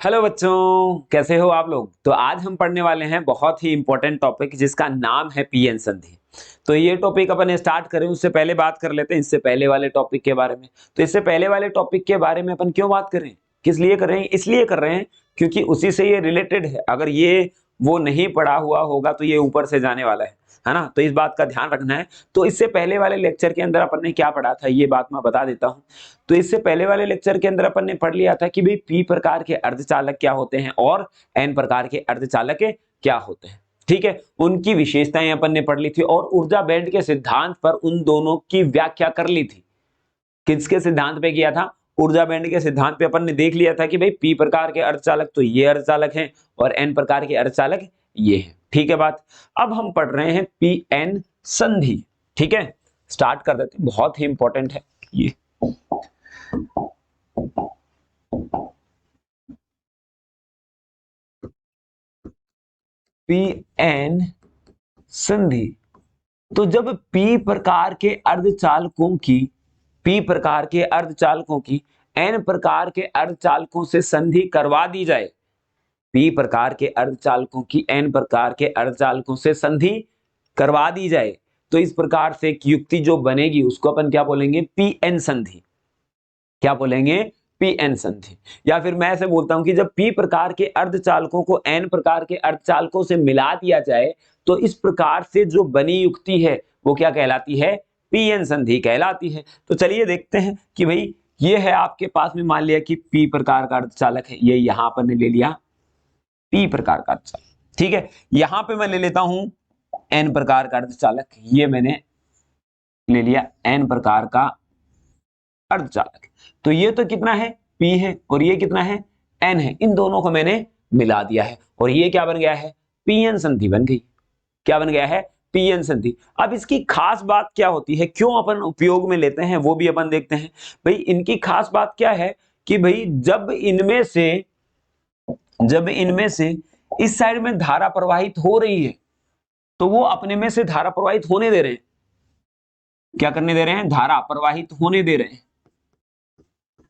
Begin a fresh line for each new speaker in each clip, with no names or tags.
Hello बच्चों, कैसे हो आप लोग। तो आज हम पढ़ने वाले हैं बहुत ही इंपॉर्टेंट टॉपिक जिसका नाम है पीएन संधि। तो ये टॉपिक अपन स्टार्ट करें उससे पहले बात कर लेते हैं इससे पहले वाले टॉपिक के बारे में। तो इससे पहले वाले टॉपिक के बारे में अपन क्यों बात करें, किस लिए कर रहे हैं, इसलिए कर रहे हैं क्योंकि उसी से ये रिलेटेड है। अगर ये वो नहीं पढ़ा हुआ होगा तो ये ऊपर से जाने वाला है ना। तो इस बात का ध्यान रखना है। तो इससे पहले वाले लेक्चर के अंदर अपन ने क्या पढ़ा था ये बात मैं बता देता हूँ। तो इससे पहले वाले लेक्चर के अंदर अपन ने पढ़ लिया था कि भाई पी प्रकार के अर्धचालक क्या होते हैं और एन प्रकार के अर्धचालक क्या होते हैं। ठीक है, उनकी विशेषताएं अपन ने पढ़ ली थी और ऊर्जा बैंड के सिद्धांत पर उन दोनों की व्याख्या कर ली थी। किसके सिद्धांत पे किया था? ऊर्जा बैंड के सिद्धांत पे अपन ने देख लिया था कि भाई पी प्रकार के अर्धचालक तो ये अर्धचालक हैं और एन प्रकार के अर्धचालक ये हैं। ठीक है बात। अब हम पढ़ रहे हैं पी एन संधि। ठीक है, स्टार्ट कर देते हैं, बहुत ही इंपॉर्टेंट है ये। पी एन संधि। तो जब पी प्रकार के अर्धचालकों की एन प्रकार के अर्धचालकों से संधि करवा दी जाए, पी प्रकार के अर्धचालकों की एन प्रकार के अर्धचालकों से संधि करवा दी जाए तो इस प्रकार से एक युक्ति जो बनेगी उसको अपन क्या बोलेंगे? पी एन संधि। क्या बोलेंगे? पी एन संधि। या फिर मैं ऐसे बोलता हूं कि जब पी प्रकार के अर्धचालकों को एन प्रकार के अर्धचालकों से मिला दिया जाए तो इस प्रकार से जो बनी युक्ति है वो क्या कहलाती है? पी एन संधि कहलाती है। तो चलिए देखते हैं कि भाई ये है आपके पास में, मान लिया कि पी प्रकार का अर्धचालक है, ये यहां पर ने ले लिया पी प्रकार का अर्धचालक। ठीक है, यहां पे मैं ले लेता हूं एन प्रकार का अर्धचालक, ये मैंने ले लिया एन प्रकार का अर्धचालक। तो ये तो कितना है? P है और ये कितना है? N है। इन दोनों को मैंने मिला दिया है और ये क्या बन गया है? पीएन संधि बन गई। क्या बन गया है? पीएन संधि। अब इसकी खास बात क्या होती है, क्यों अपन उपयोग में लेते हैं वो भी अपन देखते हैं। भाई इनकी खास बात क्या है कि भाई जब इनमें से इस साइड में धारा प्रवाहित हो रही है तो वो अपने में से धारा प्रवाहित होने दे रहे हैं। क्या करने दे रहे हैं? धारा प्रवाहित होने दे रहे हैं।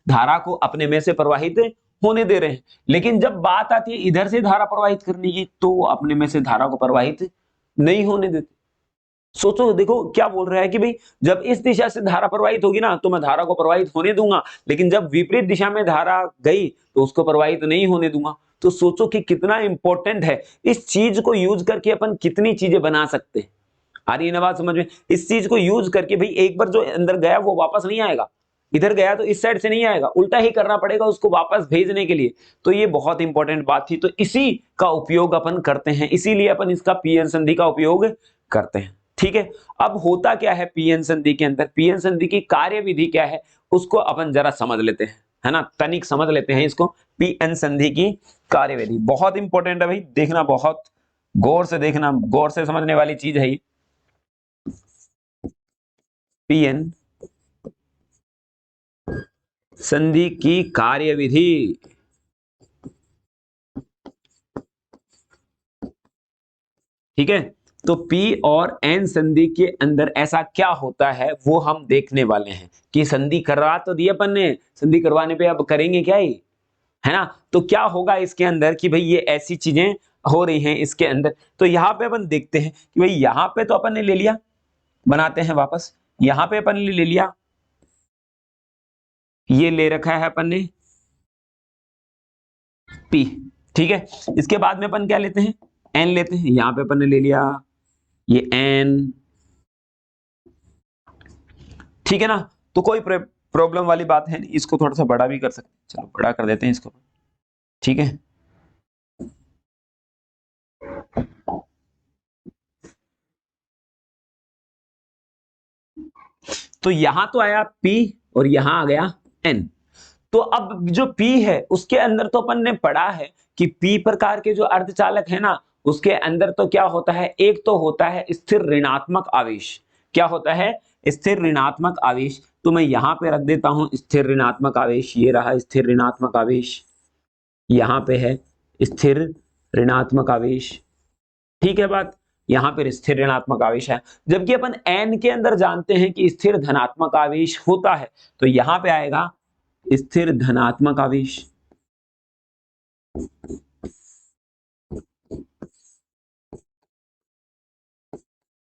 धारा को अपने में से प्रवाहित होने दे रहे हैं। लेकिन जब बात आती है इधर से धारा प्रवाहित करने की तो वो अपने में से धारा को प्रवाहित नहीं होने देते। सोचो, देखो क्या बोल रहा है कि भाई जब इस दिशा से धारा प्रवाहित होगी ना तो मैं धारा को प्रवाहित होने दूंगा, लेकिन जब विपरीत दिशा में धारा गई तो उसको प्रवाहित नहीं होने दूंगा। तो सोचो कि कितना इंपॉर्टेंट है। इस चीज को यूज करके अपन कितनी चीजें बना सकते हैं। आ रही है ना बात समझ में? इस चीज को यूज करके भाई एक बार जो अंदर गया वो वापस नहीं आएगा, इधर गया तो इस साइड से नहीं आएगा, उल्टा ही करना पड़ेगा उसको वापस भेजने के लिए। तो ये बहुत इंपॉर्टेंट बात थी, तो इसी का उपयोग अपन करते हैं, इसीलिए अपन इसका पीएन संधि का उपयोग करते हैं। ठीक है, अब होता क्या है पीएन संधि के अंदर, पीएन संधि की कार्यविधि क्या है उसको अपन जरा समझ लेते हैं, है ना, तनिक समझ लेते हैं इसको। पीएन संधि की कार्यविधि बहुत इंपॉर्टेंट है भाई, देखना, बहुत गौर से देखना, गौर से समझने वाली चीज है ये। पीएन संधि की कार्यविधि। ठीक है, तो P और N संधि के अंदर ऐसा क्या होता है वो हम देखने वाले हैं कि संधि करवा तो दिया अपन ने, संधि करवाने पे अब करेंगे क्या ही, है ना। तो क्या होगा इसके अंदर कि भाई ये ऐसी चीजें हो रही हैं इसके अंदर। तो यहाँ पे अपन देखते हैं कि भाई यहाँ पे तो अपन ने ले लिया, बनाते हैं वापस, यहाँ पे अपन ने ले लिया, ये ले रखा है अपन ने P। ठीक है, इसके बाद में अपन क्या लेते हैं? N लेते हैं। यहाँ पे अपन ने ले लिया ये N। ठीक है ना, तो कोई प्रॉब्लम वाली बात है नहीं, इसको थोड़ा सा बड़ा भी कर सकते हैं, चलो बड़ा कर देते हैं इसको। ठीक है, तो यहां तो आया P और यहां आ गया N। तो अब जो P है उसके अंदर तो अपन ने पढ़ा है कि P प्रकार के जो अर्धचालक है ना उसके अंदर तो क्या होता है, एक तो होता है स्थिर ऋणात्मक आवेश। क्या होता है? स्थिर ऋणात्मक आवेश। तो मैं यहां पे रख देता हूं स्थिर ऋणात्मक आवेश, ये रहा स्थिर ऋणात्मक आवेश, यहां पे है स्थिर ऋणात्मक आवेश। ठीक है बात, यहां पर स्थिर ऋणात्मक आवेश है। जबकि अपन एन के अंदर जानते हैं कि स्थिर धनात्मक आवेश होता है, तो यहां पे आएगा स्थिर धनात्मक आवेश।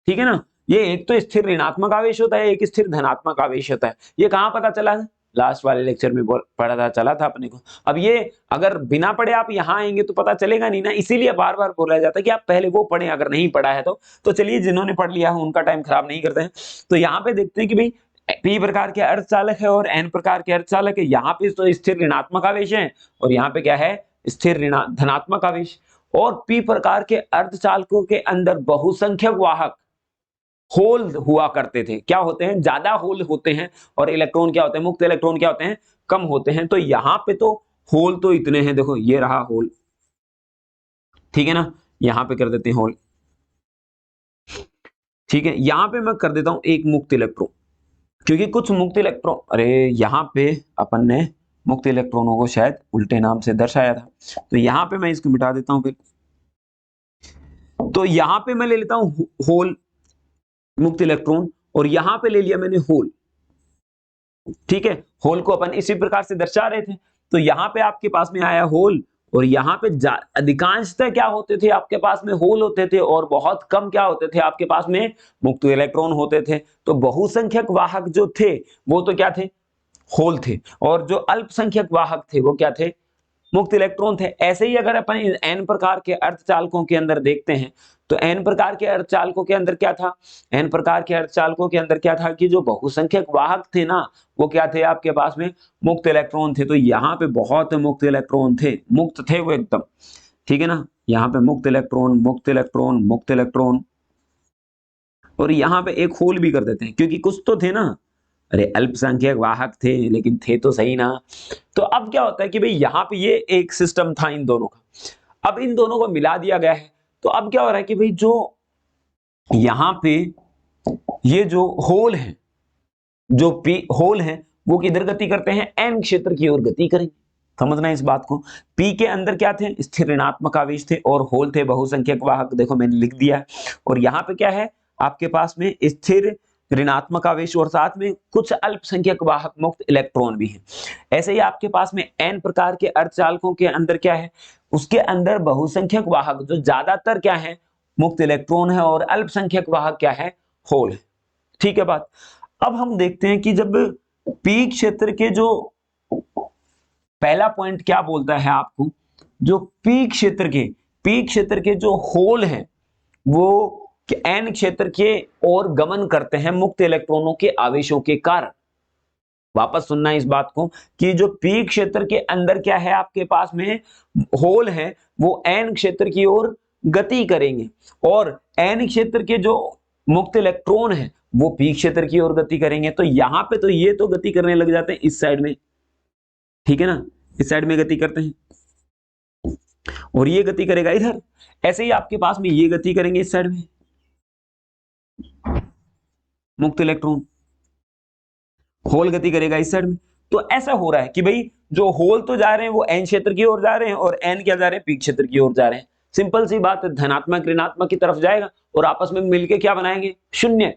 ठीक है ना। ये एक तो स्थिर ऋणात्मक आवेश होता है, एक स्थिर धनात्मक आवेश होता है। ये कहां पता चला है? लास्ट वाले लेक्चर में पढ़ा चला था अपने को। अब ये अगर बिना पढ़े आप यहां आएंगे तो पता चलेगा नहीं ना, इसीलिए बार बार बोला जाता है कि आप पहले वो पढ़ें, अगर नहीं पढ़ा है तो चलिए जिन्होंने पढ़ लिया है उनका टाइम खराब नहीं करते हैं। तो यहाँ पे देखते हैं कि भाई पी प्रकार के अर्धचालक है और एन प्रकार के अर्धचालक है। यहाँ पे तो स्थिर ऋणात्मक आवेश है और यहाँ पे क्या है? स्थिर धनात्मक आवेश। और पी प्रकार के अर्धचालकों के अंदर बहुसंख्यक वाहक होल हुआ करते थे। क्या होते हैं? ज्यादा होल होते हैं। और इलेक्ट्रॉन क्या होते हैं? मुक्त इलेक्ट्रॉन क्या होते हैं? कम होते हैं। तो यहां पे तो होल तो इतने हैं, देखो ये रहा होल, ठीक है ना। यहां पे कर देते हैं होल, ठीक है। यहां पे मैं कर देता हूं एक मुक्त इलेक्ट्रॉन, क्योंकि कुछ मुक्त इलेक्ट्रॉन, अरे यहां पे अपन ने मुक्त इलेक्ट्रॉनों को शायद उल्टे नाम से दर्शाया था, तो यहां पे मैं इसको मिटा देता हूं फिर। तो यहां पे मैं ले लेता हूं होल मुक्त इलेक्ट्रॉन, और यहां पे ले लिया मैंने होल, ठीक है। होल को अपन इसी प्रकार से दर्शा रहे थे। तो यहां पे आपके पास में आया होल, और यहां पे अधिकांशतः क्या होते थे? आपके पास में होल होते थे, और बहुत कम क्या होते थे? आपके पास में मुक्त इलेक्ट्रॉन होते थे। तो बहुसंख्यक वाहक जो थे वो तो क्या थे? होल थे। और जो अल्पसंख्यक वाहक थे वो क्या थे? मुक्त इलेक्ट्रॉन थे। ऐसे ही अगर अपन एन प्रकार के अर्धचालकों के अंदर देखते हैं, तो एन प्रकार के अर्धचालकों के अंदर क्या था? एन प्रकार के अर्धचालकों के अंदर क्या था कि जो बहुसंख्यक वाहक थे ना, वो क्या थे? आपके पास में मुक्त इलेक्ट्रॉन थे। तो यहाँ पे बहुत मुक्त इलेक्ट्रॉन थे, मुक्त थे वो एकदम, ठीक है ना। यहाँ पे मुक्त इलेक्ट्रॉन, मुक्त इलेक्ट्रॉन, मुक्त इलेक्ट्रॉन, और यहाँ पे एक होल भी कर देते हैं, क्योंकि कुछ तो थे ना। अरे अल्पसंख्यक वाहक थे, लेकिन थे तो सही ना। तो अब क्या होता है कि भाई यहाँ पे ये एक सिस्टम था इन दोनों का, अब इन दोनों को मिला दिया गया है। तो अब क्या हो रहा है कि भाई जो यहाँ पे ये जो होल है, जो पी होल है, वो किधर गति करते हैं? एन क्षेत्र की ओर गति करेंगे। समझना इस बात को। पी के अंदर क्या थे? स्थिर ऋणात्मक आवेश थे, और होल थे बहुसंख्यक वाहक, देखो मैंने लिख दिया। और यहाँ पे क्या है? आपके पास में स्थिर ऋणात्मक आवेश और साथ में कुछ अल्पसंख्यक वाहक मुक्त इलेक्ट्रॉन भी हैं। ऐसे ही आपके पास में एन प्रकार के अर्धचालकों के अंदर क्या है? उसके अंदर बहुसंख्यक वाहक जो ज्यादातर क्या है? मुक्त इलेक्ट्रॉन है, और अल्पसंख्यक वाहक क्या है? होल है। ठीक है बात। अब हम देखते हैं कि जब पी क्षेत्र के जो पहला पॉइंट क्या बोलता है आपको, जो पी क्षेत्र के जो होल हैं वो एन क्षेत्र के ओर गमन करते हैं मुक्त इलेक्ट्रॉनों के आवेशों के कारण। वापस सुनना इस बात को कि जो पी क्षेत्र के अंदर क्या है? आपके पास में होल है, वो एन क्षेत्र की ओर गति करेंगे, और एन क्षेत्र के जो मुक्त इलेक्ट्रॉन है वो पी क्षेत्र की ओर गति करेंगे। तो यहां पे तो ये तो गति करने लग जाते हैं इस साइड में, ठीक है ना, इस साइड में गति करते हैं, और ये गति करेगा इधर। ऐसे ही आपके पास में ये गति करेंगे इस साइड में, मुक्त इलेक्ट्रॉन। होल गति करेगा इस साइड में। तो ऐसा हो रहा है कि भाई जो होल तो जा रहे हैं वो एन क्षेत्र की ओर जा रहे हैं, और एन क्या जा रहे हैं? पी क्षेत्र की ओर जा रहे हैं। सिंपल सी बात है, धनात्मक ऋणात्मक की तरफ जाएगा, और आपस में मिलके क्या बनाएंगे? शून्य।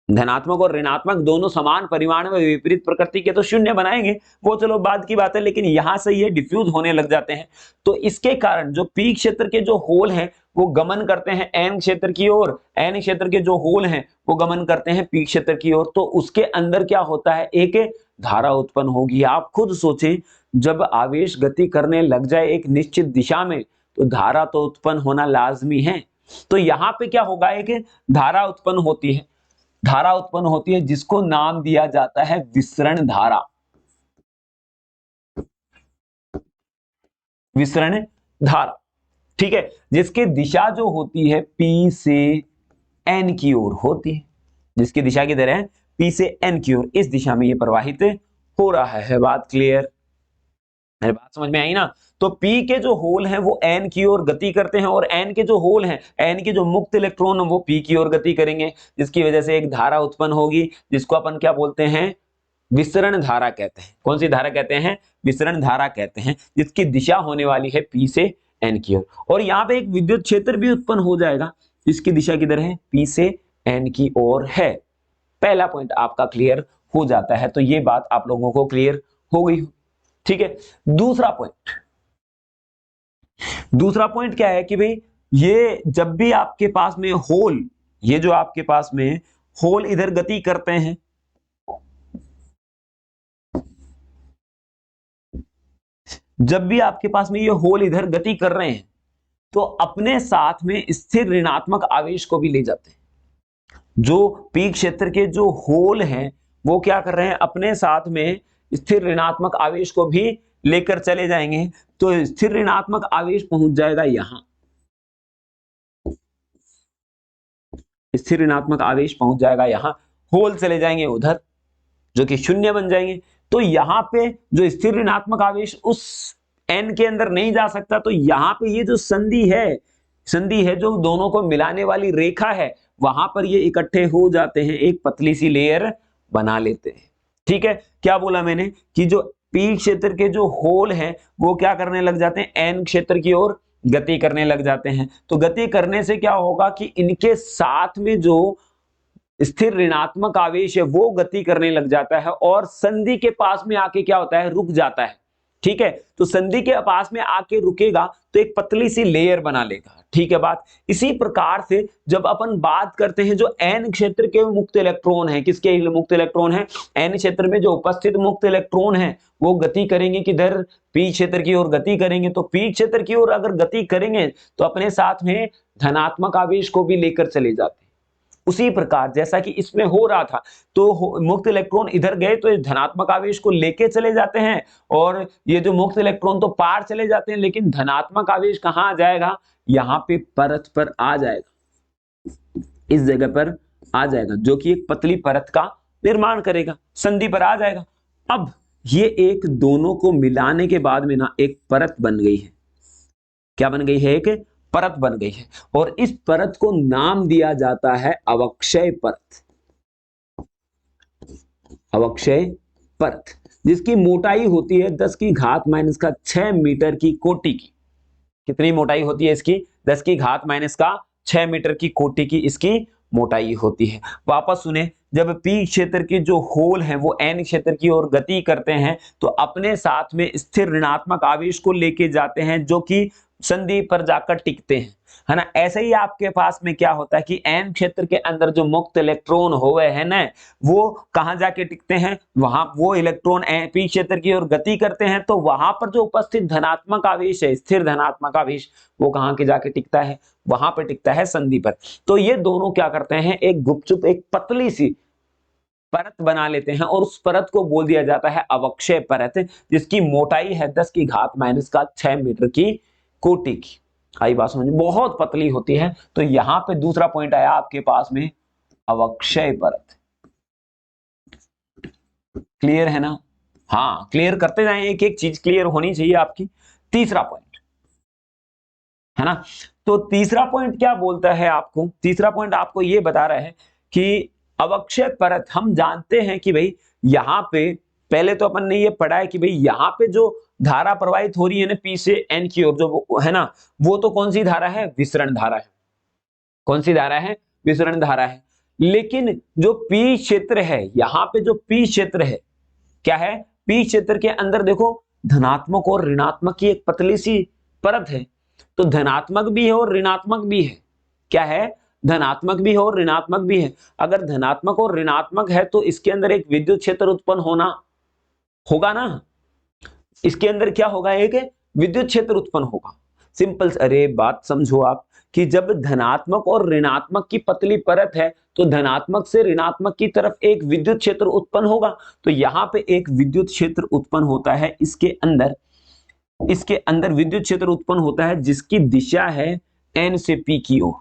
धनात्मक और ऋणात्मक दोनों समान परिमाण में विपरीत प्रकृति के, तो शून्य बनाएंगे। वो चलो बाद की बात है, लेकिन यहां से ये डिफ्यूज होने लग जाते हैं। तो इसके कारण जो पी क्षेत्र के जो होल हैं वो गमन करते हैं एन क्षेत्र की ओर, एन क्षेत्र के जो होल हैं वो गमन करते हैं पी क्षेत्र की ओर। तो उसके अंदर क्या होता है? एक धारा उत्पन्न होगी। आप खुद सोचें, जब आवेश गति करने लग जाए एक निश्चित दिशा में, तो धारा तो उत्पन्न होना लाजमी है। तो यहां पे क्या होगा? एक धारा उत्पन्न होती है, धारा उत्पन्न होती है जिसको नाम दिया जाता है विसरण धारा। विसरण धारा, ठीक है, जिसकी दिशा जो होती है पी से एन की ओर होती है। जिसकी दिशा किधर है? पी से एन की ओर, इस दिशा में ये प्रवाहित हो रहा है। बात क्लियर? मेरी बात समझ में आई ना? तो P के जो होल हैं वो N की ओर गति करते हैं, और N के जो होल हैं, N के जो मुक्त इलेक्ट्रॉन वो P की ओर गति करेंगे, जिसकी वजह से एक धारा उत्पन्न होगी, जिसको अपन क्या बोलते हैं? विसरण धारा कहते हैं। कौन सी धारा कहते हैं? विसरण धारा कहते हैं, जिसकी दिशा होने वाली है P से N की ओर। और यहाँ पे एक विद्युत क्षेत्र भी उत्पन्न हो जाएगा, जिसकी दिशा किधर है? P से N की ओर है। पहला पॉइंट आपका क्लियर हो जाता है। तो ये बात आप लोगों को क्लियर हो गई, ठीक है। दूसरा पॉइंट, दूसरा पॉइंट क्या है कि भाई ये जब भी आपके पास में होल, ये जो आपके पास में होल इधर गति करते हैं, जब भी आपके पास में ये होल इधर गति कर रहे हैं तो अपने साथ में स्थिर ऋणात्मक आवेश को भी ले जाते हैं। जो पी क्षेत्र के जो होल हैं वो क्या कर रहे हैं, अपने साथ में स्थिर ऋणात्मक आवेश को भी लेकर चले जाएंगे। तो स्थिर ऋणात्मक आवेश पहुंच जाएगा यहां, स्थिर ऋणात्मक आवेश पहुंच जाएगा यहां, होल चले जाएंगे उधर जो कि शून्य बन जाएंगे। तो यहां पे जो स्थिर ऋणात्मक आवेश उस एन के अंदर नहीं जा सकता, तो यहां पे ये जो संधि है जो दोनों को मिलाने वाली रेखा है, वहां पर ये इकट्ठे हो जाते हैं, एक पतली सी लेयर बना लेते हैं। ठीक है, क्या बोला मैंने कि जो पी क्षेत्र के जो होल हैं वो क्या करने लग जाते हैं, एन क्षेत्र की ओर गति करने लग जाते हैं। तो गति करने से क्या होगा कि इनके साथ में जो स्थिर ऋणात्मक आवेश है वो गति करने लग जाता है और संधि के पास में आके क्या होता है, रुक जाता है। ठीक है, तो संधि के पास में आके रुकेगा तो एक पतली सी लेयर बना लेगा। ठीक है बात। इसी प्रकार से जब अपन बात करते हैं जो एन क्षेत्र के मुक्त इलेक्ट्रॉन है, किसके मुक्त इलेक्ट्रॉन है, एन क्षेत्र में जो उपस्थित मुक्त इलेक्ट्रॉन है वो गति करेंगे किधर, पी क्षेत्र की ओर गति करेंगे। तो पी क्षेत्र की ओर अगर गति करेंगे तो अपने साथ में धनात्मक आवेश को भी लेकर चले जाते हैं। उसी प्रकार जैसा कि इसमें हो रहा था, तो मुक्त इलेक्ट्रॉन इधर गए तो धनात्मक आवेश को लेके चले जाते हैं और ये जो मुक्त इलेक्ट्रॉन तो पार चले जाते हैं, लेकिन धनात्मक आवेश कहां आ जाएगा, यहां पे परत पर आ जाएगा, इस जगह पर आ जाएगा, जो कि एक पतली परत का निर्माण करेगा, संधि पर आ जाएगा। अब ये एक दोनों को मिलाने के बाद में ना एक परत बन गई है। क्या बन गई है, एक परत बन गई है और इस परत को नाम दिया जाता है अवक्षय परत। अवक्षय परत जिसकी मोटाई होती है 10 की घात माइनस का 6 मीटर की कोटि की। कितनी मोटाई होती है इसकी, 10 की घात माइनस का 6 मीटर की कोटि की इसकी मोटाई होती है। वापस सुने, जब पी क्षेत्र के जो होल हैं वो एन क्षेत्र की ओर गति करते हैं तो अपने साथ में स्थिर ऋणात्मक आवेश को लेके जाते हैं जो कि संधि पर जाकर टिकते हैं, है ना। ऐसे ही आपके पास में क्या होता है कि एन क्षेत्र के अंदर जो मुक्त इलेक्ट्रॉन हुए हैं ना, वो कहां जाके टिकते हैं, वहां वो इलेक्ट्रॉन पी क्षेत्र की ओर गति करते हैं तो वहां पर जो उपस्थित धनात्मक आवेश है, स्थिर धनात्मक आवेश, वो कहां के जाके टिकता है, वहां पर टिकता है संधि पर। तो ये दोनों क्या करते हैं, एक गुपचुप एक पतली सी परत बना लेते हैं और उस परत को बोल दिया जाता है अवक्षय परत, जिसकी मोटाई है 10 की घात माइनस का 6 मीटर की कोटि की। आई बात समझ, बहुत पतली होती है। तो यहां पे दूसरा पॉइंट आया आपके पास में अवक्षय परत। क्लियर है ना, हाँ क्लियर करते जाएं, एक एक चीज क्लियर होनी चाहिए आपकी। तीसरा पॉइंट है ना, तो तीसरा पॉइंट क्या बोलता है आपको, तीसरा पॉइंट आपको यह बता रहा है कि अवक्षय परत, हम जानते हैं कि भाई यहां पे पहले तो अपन ने ये पढ़ा है कि भाई यहां पे जो धारा प्रवाहित हो रही है ना पी से एन की ओर, जो है ना, वो तो कौन सी धारा है, विसरण धारा है। कौन सी धारा है, विसरण धारा है। लेकिन जो पी क्षेत्र है, यहां पे जो पी क्षेत्र है क्या है, पी क्षेत्र के अंदर देखो धनात्मक और ऋणात्मक की एक पतली सी परत है। तो धनात्मक भी है और ऋणात्मक भी है। क्या है, धनात्मक भी है और ऋणात्मक भी है। अगर धनात्मक और ऋणात्मक है तो इसके अंदर एक विद्युत क्षेत्र उत्पन्न होना होगा ना, इसके अंदर क्या होगा, एक विद्युत क्षेत्र उत्पन्न होगा। सिंपल, अरे बात समझो आप कि जब धनात्मक और ऋणात्मक की पतली परत है तो धनात्मक से ऋणात्मक की तरफ एक विद्युत क्षेत्र उत्पन्न होगा। तो यहां पे एक विद्युत क्षेत्र उत्पन्न होता है, इसके अंदर विद्युत क्षेत्र उत्पन्न होता है जिसकी दिशा है एन से पी की ओर।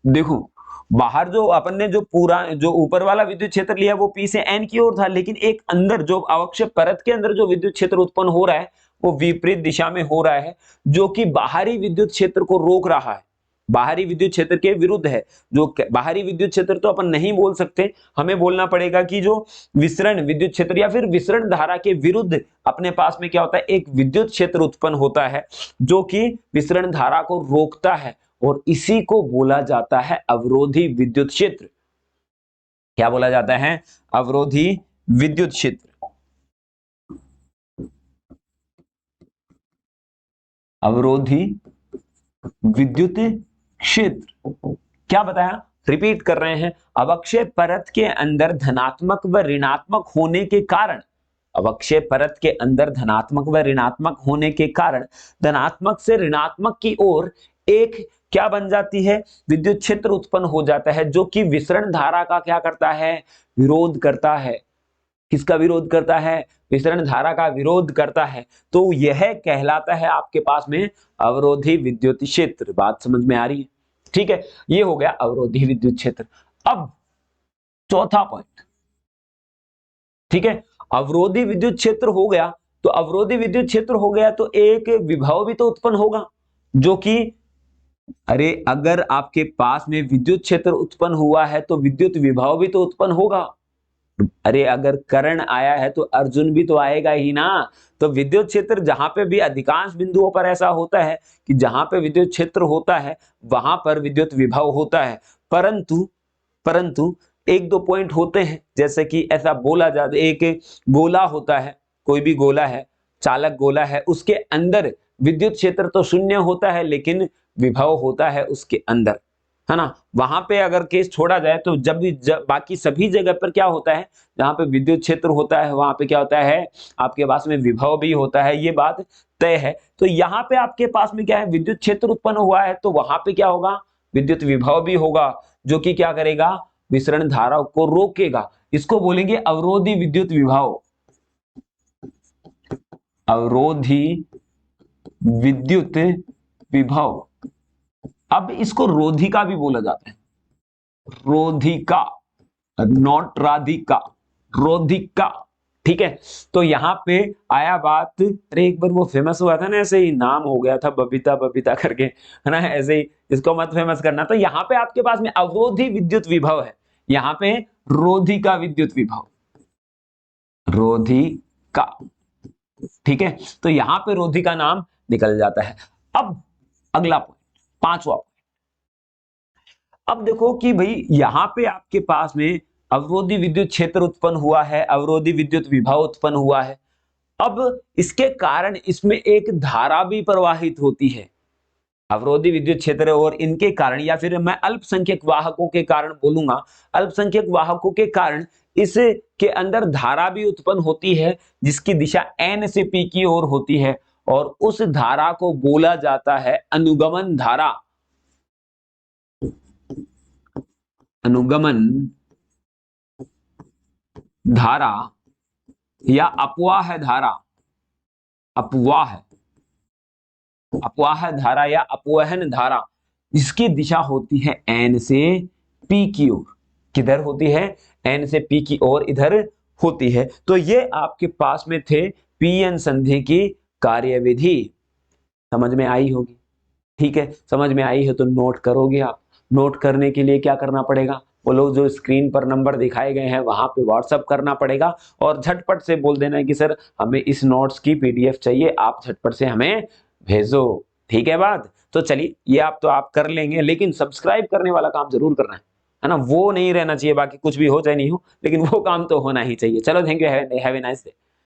देखो बाहर जो अपन ने जो पूरा जो ऊपर वाला विद्युत क्षेत्र लिया वो पी से एन की ओर था, लेकिन एक अंदर जो अवक्षय परत के अंदर जो विद्युत क्षेत्र उत्पन्न हो रहा है वो विपरीत दिशा में हो रहा है, जो कि बाहरी विद्युत क्षेत्र को रोक रहा है, बाहरी विद्युत क्षेत्र के विरुद्ध है। जो बाहरी विद्युत क्षेत्र तो अपन नहीं बोल सकते, हमें बोलना पड़ेगा कि जो विसरण विद्युत क्षेत्र या फिर विसरण धारा के विरुद्ध अपने पास में क्या होता है, एक विद्युत क्षेत्र उत्पन्न होता है जो कि विसरण धारा को रोकता है और इसी को बोला जाता है अवरोधी विद्युत क्षेत्र। क्या बोला जाता है, अवरोधी विद्युत क्षेत्र। अवरोधी विद्युत क्षेत्र। क्या बताया, रिपीट कर रहे हैं, अवक्षय परत के अंदर धनात्मक व ऋणात्मक होने के कारण, अवक्षय परत के अंदर धनात्मक व ऋणात्मक होने के कारण धनात्मक से ऋणात्मक की ओर एक क्या बन जाती है, विद्युत क्षेत्र उत्पन्न हो जाता है, जो कि विसरण धारा का क्या करता है, विरोध करता है। किसका विरोध करता है, विसरण धारा का विरोध करता है। तो यह कहलाता है आपके पास में अवरोधी विद्युत क्षेत्र। बात समझ में आ रही है? ठीक है, ये हो गया अवरोधी विद्युत क्षेत्र। अब चौथा पॉइंट, ठीक है, अवरोधी विद्युत क्षेत्र हो गया, तो अवरोधी विद्युत क्षेत्र हो गया तो एक विभव भी तो उत्पन्न होगा, जो कि अरे अगर आपके पास में विद्युत क्षेत्र उत्पन्न हुआ है तो विद्युत विभव भी तो उत्पन्न होगा। अरे अगर कर्ण आया है तो अर्जुन भी तो आएगा ही ना। तो विद्युत क्षेत्र जहां पे भी, अधिकांश बिंदुओं पर ऐसा होता है कि जहां पे विद्युत क्षेत्र होता है वहां पर विद्युत विभव होता है। परंतु परंतु एक दो पॉइंट होते हैं, जैसे कि ऐसा बोला जाता है, एक गोला होता है, कोई भी गोला है, चालक गोला है, उसके अंदर विद्युत क्षेत्र तो शून्य होता है लेकिन विभव होता है उसके अंदर, है ना। वहां पे अगर केस छोड़ा जाए तो जब भी बाकी सभी जगह पर क्या होता है, जहां पे विद्युत क्षेत्र होता है वहां पे क्या होता है, आपके पास में विभव भी होता है, ये बात तय है। तो यहाँ पे आपके पास में क्या है, विद्युत क्षेत्र उत्पन्न हुआ है तो वहां पे क्या होगा, विद्युत विभव भी होगा, जो कि क्या करेगा, विसरण धारा को रोकेगा। इसको बोलेंगे अवरोधी विद्युत विभव, अवरोधी विद्युत विभव। अब इसको रोधिका भी बोला जाता है, रोधिका, नॉट राधिका, रोधिका। ठीक है, तो यहां पे आया बात, अरे एक बार वो फेमस हुआ था ना, ऐसे ही नाम हो गया था बबीता बबीता करके, है ना, ऐसे ही, इसको मत फेमस करना। तो यहाँ पे आपके पास में अवरोधी विद्युत विभव है, यहाँ पे रोधिका विद्युत विभव, रोधिका। ठीक है, तो यहां पे रोधिका नाम निकल जाता है। अब अगला पॉइंट, पांचवा। अब देखो कि भाई यहां पे आपके पास में अवरोधी विद्युत क्षेत्र उत्पन्न हुआ है, अवरोधी विद्युत विभव उत्पन्न हुआ है। अब इसके कारण इसमें एक धारा भी प्रवाहित होती है, अवरोधी विद्युत क्षेत्र और इनके कारण, या फिर मैं अल्पसंख्यक वाहकों के कारण बोलूंगा, अल्पसंख्यक वाहकों के कारण इसके अंदर धारा भी उत्पन्न होती है, जिसकी दिशा n से p की ओर होती है, और उस धारा को बोला जाता है अनुगमन धारा, अनुगमन धारा या अपवाह धारा, अपवाह, अपवाह धारा या अपवहन धारा, इसकी दिशा होती है n से p की ओर। किधर होती है, n से p की ओर इधर होती है। तो ये आपके पास में थे पीएन संधि की कार्यविधि। समझ में आई होगी? ठीक है, समझ में आई है तो नोट करोगे आप। नोट करने के लिए क्या करना पड़ेगा, वो लोग जो स्क्रीन पर नंबर दिखाए गए हैं वहां पे व्हाट्सअप करना पड़ेगा, और झटपट से बोल देना है कि सर हमें इस नोट्स की पीडीएफ चाहिए, आप झटपट से हमें भेजो। ठीक है बात? तो चलिए, ये आप तो आप कर लेंगे, लेकिन सब्सक्राइब करने वाला काम जरूर करना है ना, वो नहीं रहना चाहिए, बाकी कुछ भी हो चाहे नहीं हो, लेकिन वो काम तो होना ही चाहिए। चलो, thank you, have a nice day.